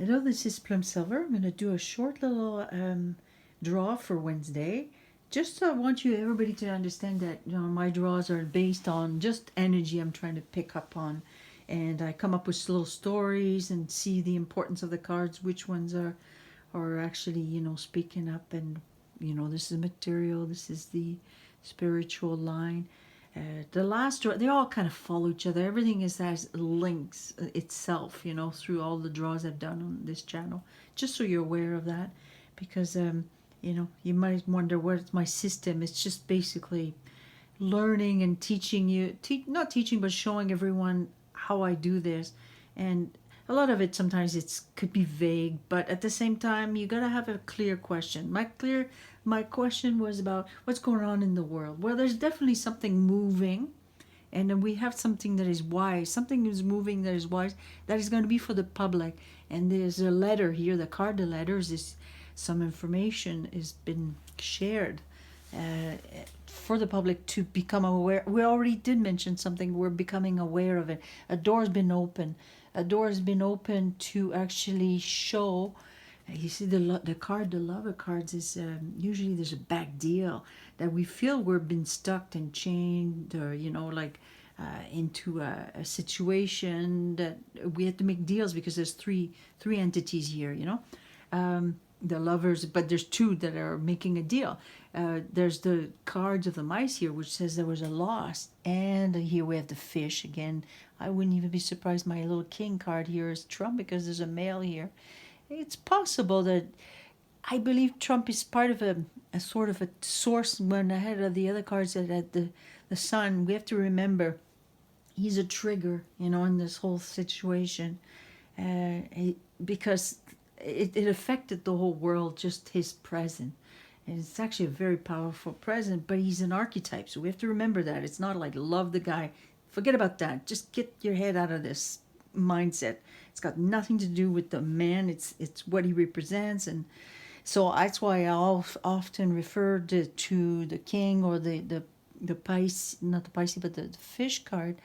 Hello, this is Plum Silver. I'm going to do a short little draw for Wednesday. Just I want you, everybody, to understand that my draws are based on just energy I'm trying to pick up on, and I come up with little stories and see the importance of the cards, which ones are actually speaking up, and this is material, this is the spiritual line. The last draw, they all kind of follow each other. Everything is as links itself, through all the draws I've done on this channel. Just so you're aware of that, because you might wonder what's my system. It's just basically learning and teaching you, not teaching, but showing everyone how I do this. And a lot of it sometimes it's could be vague, but at the same time you gotta have a clear question. My question was about what's going on in the world. Well, there's definitely something moving, and then we have something that is wise. Something is moving that is wise, that is going to be for the public. And there's a letter here. The card, the letters is some information has been shared for the public to become aware. We already did mention something. We're becoming aware of it. A door's been open. A door has been open to actually show. You see the card, the lover cards is usually there's a bad deal that we feel we're been stuck and chained, or into a situation that we have to make deals because there's three entities here. The lovers, but there's two that are making a deal. There's the cards of the mice here, which says there was a loss, and here we have the fish again. I wouldn't even be surprised my little king card here is Trump, because there's a male here. It's possible that I believe Trump is part of a sort of a source when ahead of the other cards that had the sun. We have to remember he's a trigger, in this whole situation, because it affected the whole world, just his presence. And it's actually a very powerful presence, but he's an archetype, so we have to remember that. It's not like love the guy. Forget about that. Just get your head out of this mindset. It's got nothing to do with the man. It's what he represents, and so that's why I often refer to the king or the Pisces, not the Pisces, but the fish card,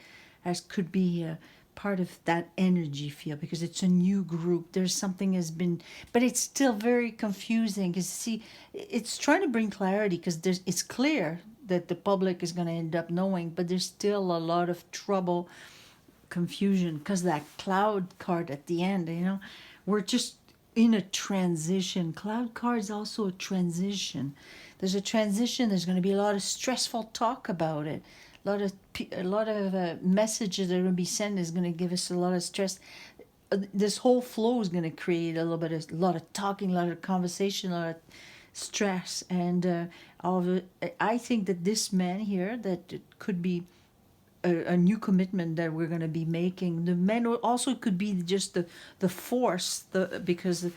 as could be part of that energy field, because it's a new group. There's something has been, but it's still very confusing. Because see, it's trying to bring clarity, because it's clear that the public is going to end up knowing, but there's still a lot of trouble, confusion, because that cloud card at the end, we're just in a transition. Cloud card is also a transition. There's a transition. There's going to be a lot of stressful talk about it. A lot of messages that are going to be sent is going to give us a lot of stress. This whole flow is going to create a lot of talking, a lot of conversation, a lot of stress, and all of it. I think that this man here, that it could be a new commitment that we're going to be making. The men also could be just the force, because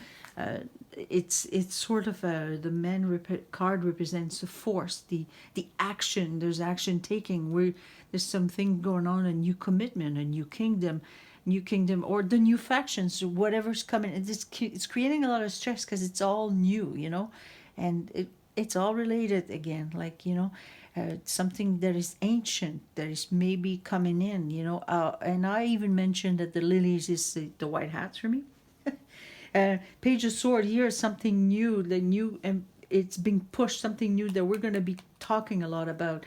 it's sort of the man card represents the force, the action. There's action taking. There's something going on, a new commitment, a new kingdom, or the new factions, whatever's coming. It's creating a lot of stress because it's all new, and it's all related again, something that is ancient, that is maybe coming in, and I even mentioned that the lilies is the white hats for me. Page of Sword here is something new, and it's being pushed, something new that we're going to be talking a lot about.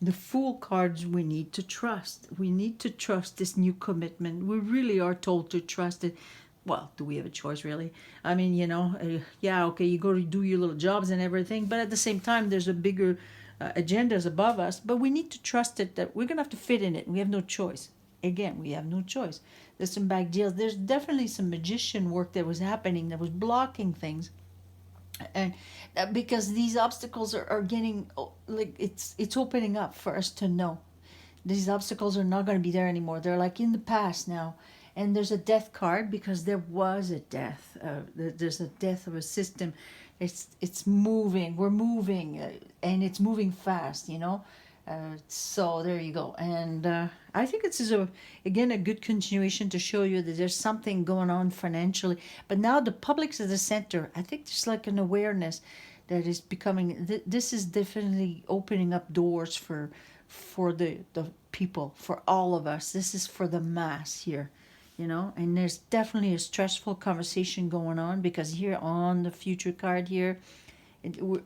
The Fool cards, we need to trust. We need to trust this new commitment. We really are told to trust it. Well, do we have a choice, really? I mean, yeah, okay, you go to do your little jobs and everything, but at the same time, there's a bigger agendas above us, but we need to trust it, that we're going to have to fit in it. We have no choice. Again, we have no choice. There's some bad deals. There's definitely some magician work that was happening that was blocking things. And because these obstacles are getting, it's opening up for us to know. These obstacles are not going to be there anymore. They're like in the past now. And there's a death card because there was a death. There's a death of a system. It's moving. We're moving, and it's moving fast. So there you go. And I think this is again a good continuation to show you that there's something going on financially. But now the public's at the center. I think there's like an awareness that is becoming. This is definitely opening up doors for the people, for all of us. This is for the mass here. you know, and there's definitely a stressful conversation going on because here on the future card here,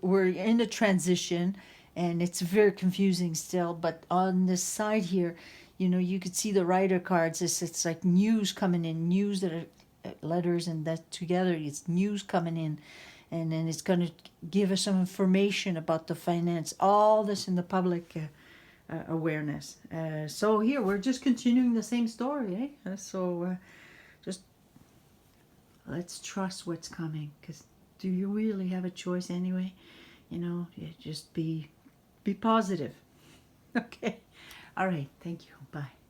we're in a transition and it's very confusing still, but on this side here, you know, you could see the writer cards. It's like news coming in, news that are letters and that together, it's news coming in, and then it's going to give us some information about the finance, all this in the public awareness. So here we're just continuing the same story, just let's trust what's coming, because do you really have a choice anyway? You know, you just be positive. Okay. All right. Thank you. Bye.